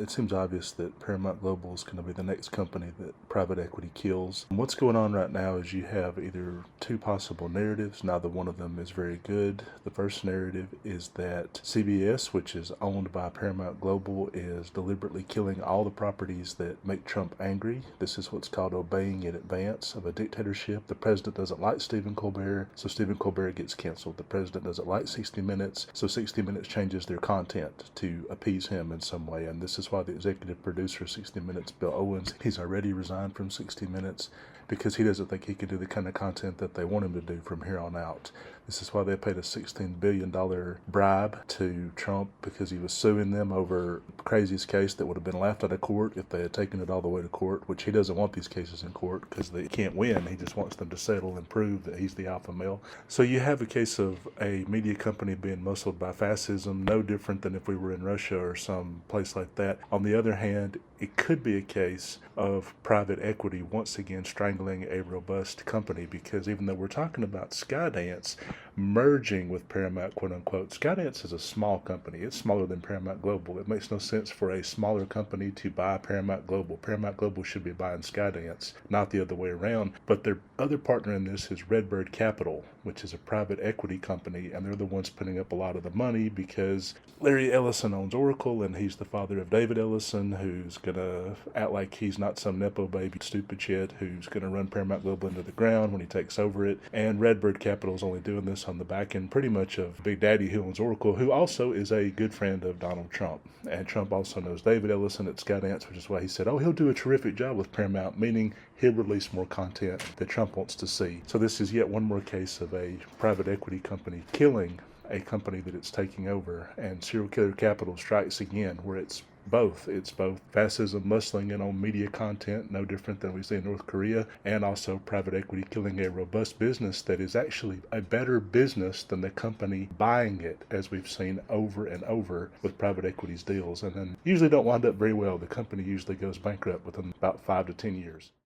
It seems obvious that Paramount Global is going to be the next company that private equity kills. And what's going on right now is you have either two possible narratives. Neither one of them is very good. The first narrative is that CBS, which is owned by Paramount Global, is deliberately killing all the properties that make Trump angry. This is what's called obeying in advance of a dictatorship. The president doesn't like Stephen Colbert, so Stephen Colbert gets canceled. The president doesn't like 60 Minutes, so 60 Minutes changes their content to appease him in some way. And this is why the executive producer of 60 Minutes, Bill Owens, he's already resigned from 60 Minutes because he doesn't think he can do the kind of content that they want him to do from here on out. This is why they paid a $16 billion bribe to Trump, because he was suing them over the craziest case that would have been laughed out of court if they had taken it all the way to court, which he doesn't want these cases in court because they can't win. He just wants them to settle and prove that he's the alpha male. So you have a case of a media company being muscled by fascism, no different than if we were in Russia or some place like that. On the other hand, it could be a case of private equity once again strangling a robust company, because even though we're talking about Skydance merging with Paramount, quote unquote, Skydance is a small company. It's smaller than Paramount Global. It makes no sense for a smaller company to buy Paramount Global. Paramount Global should be buying Skydance, not the other way around. But their other partner in this is Redbird Capital, which is a private equity company, and they're the ones putting up a lot of the money because Larry Ellison owns Oracle, and he's the father of David Ellison, who's going to act like he's not some nepo-baby stupid shit who's going to run Paramount Global into the ground when he takes over it. And Redbird Capital is only doing this on the back end pretty much of Big Daddy, who owns Oracle, who also is a good friend of Donald Trump. And Trump also knows David Ellison at Skydance, which is why he said, oh, he'll do a terrific job with Paramount, meaning he'll release more content that Trump wants to see. So this is yet one more case of a private equity company killing a company that it's taking over, and serial killer capital strikes again, where it's both fascism muscling in on media content, no different than we see in North Korea, and also private equity killing a robust business that is actually a better business than the company buying it, as we've seen over and over with private equity's deals, and then usually don't wind up very well. The company usually goes bankrupt within about 5 to 10 years.